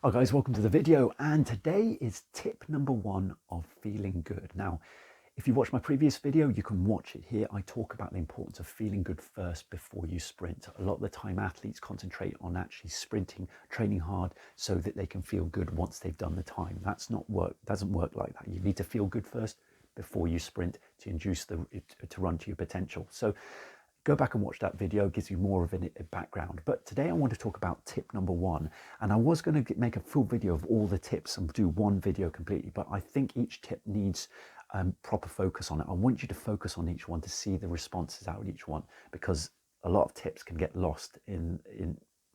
Hi guys, welcome to the video, and today is tip number one of feeling good. Now, if you watch my previous video, you can watch it here. I talk about the importance of feeling good first before you sprint. A lot of the time athletes concentrate on actually sprinting, training hard so that they can feel good once they've done the time. Doesn't work like that. You need to feel good first before you sprint to induce to run to your potential. So go back and watch that video, it gives you more of a background. But today I want to talk about tip number one. And I was going to make a full video of all the tips and do one video completely, but I think each tip needs proper focus on it. I want you to focus on each one to see the responses out of each one, because a lot of tips can get lost in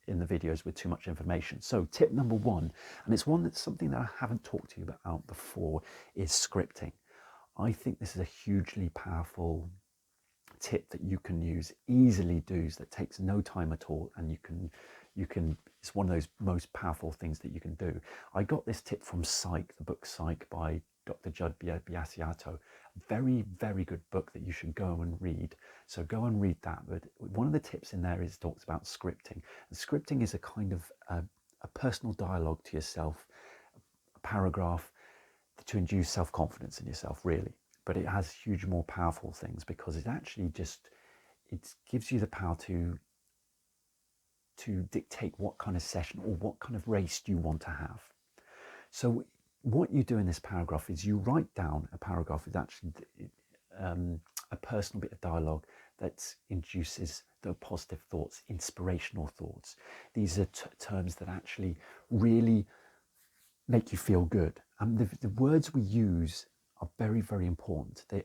the videos with too much information. So tip number one, and it's something that I haven't talked to you about before, is scripting. I think this is a hugely powerful tip that you can easily do, that takes no time at all, and you can it's one of those most powerful things that you can do. I got this tip from Psych, the book Psych by Dr. Judd Biasiato. Very, very good book that you should go and read. So go and read that. But one of the tips in there talks about scripting. And scripting is a kind of a personal dialogue to yourself, a paragraph to induce self-confidence in yourself, really. But it has huge more powerful things, because it actually it gives you the power to dictate what kind of session or what kind of race you want to have. So what you do in this paragraph is you write down a paragraph with actually a personal bit of dialogue that induces the positive thoughts, inspirational thoughts. These are terms that actually really make you feel good. And the words we use are very, very important. The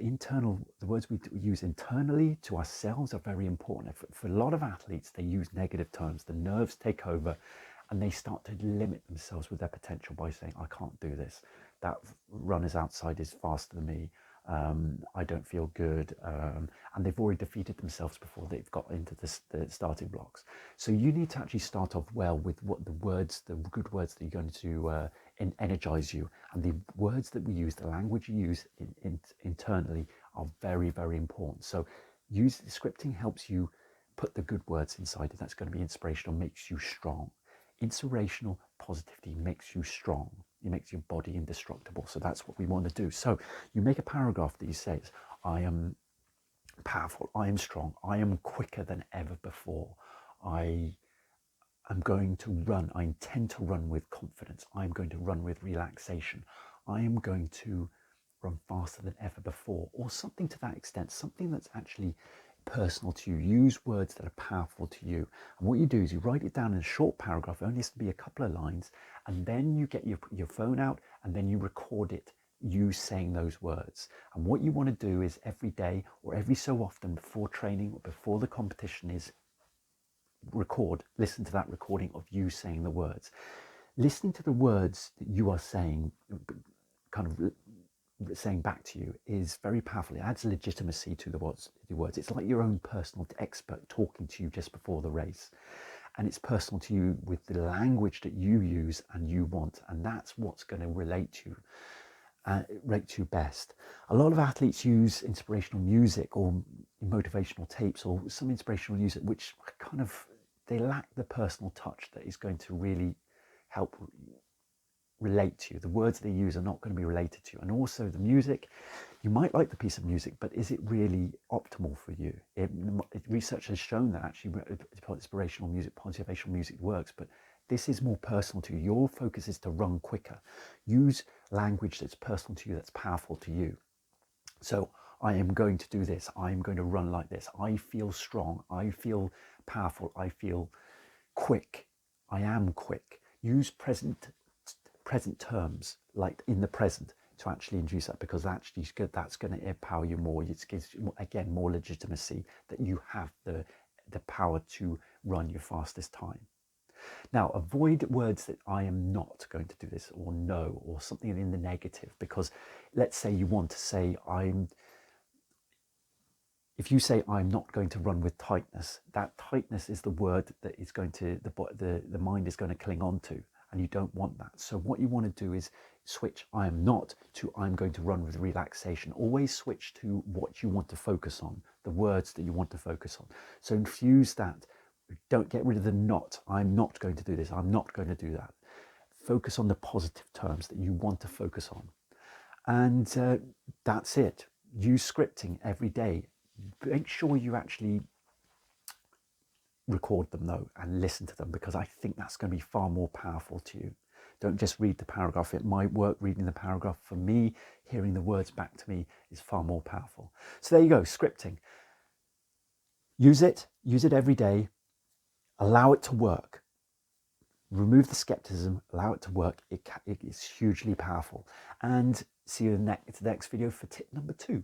words we use internally to ourselves are very important. For a lot of athletes, they use negative terms. The nerves take over and they start to limit themselves with their potential by saying, I can't do this. That runner's outside is faster than me. I don't feel good. And they've already defeated themselves before they've got into the starting blocks. So you need to actually start off well with what the good words that you're going to energize you. And the words that we use, the language you use internally, are very, very important. So scripting helps you put the good words inside it. That's going to be inspirational, makes you strong. Inspirational positivity makes you strong. It makes your body indestructible. So that's what we want to do. So you make a paragraph that you say, I am powerful, I am strong, I am quicker than ever before, I'm going to run, I intend to run with confidence, I'm going to run with relaxation, I am going to run faster than ever before, or something to that extent, something that's actually personal to you. Use words that are powerful to you. And what you do is you write it down in a short paragraph. It only has to be a couple of lines, and then you get your phone out and then you record it, you saying those words. And what you want to do is every day or every so often before training or before the competition is listen to that recording of you saying the words. Listening to the words that you are saying, kind of saying back to you, is very powerful. It adds legitimacy to the words. It's like your own personal expert talking to you just before the race, and it's personal to you with the language that you use and you want, and that's what's going to rate you best. A lot of athletes use inspirational music or motivational tapes or some inspirational music, which they lack the personal touch that is going to really help relate to you. The words they use are not going to be related to you. And also the music, you might like the piece of music, but is it really optimal for you? Research has shown that actually inspirational music, motivational music works, but this is more personal to you. Your focus is to run quicker. Use language that's personal to you, that's powerful to you. So I am going to do this. I'm going to run like this. I feel strong. I feel powerful. I feel quick. I am quick. Use present terms, like in the present, to actually induce that, because that's going to empower you more. It gives you, again, more legitimacy that you have the power to run your fastest time. Now, avoid words that I am not going to do this, or no, or something in the negative, because let's say you want to say if you say I'm not going to run with tightness, that tightness is the word that is going to, the mind is going to cling on to, and you don't want that. So what you want to do is switch I am not to I'm going to run with relaxation. Always switch to what you want to focus on, the words that you want to focus on. So infuse that. Don't get rid of the not. I'm not going to do this. I'm not going to do that. Focus on the positive terms that you want to focus on. And that's it. Use scripting every day. Make sure you actually record them though and listen to them, because I think that's going to be far more powerful to you. Don't just read the paragraph. It might work reading the paragraph. For me, hearing the words back to me is far more powerful. So there you go, scripting. Use it every day. Allow it to work. Remove the skepticism, allow it to work. It is hugely powerful. And see you in the next video for tip number 2.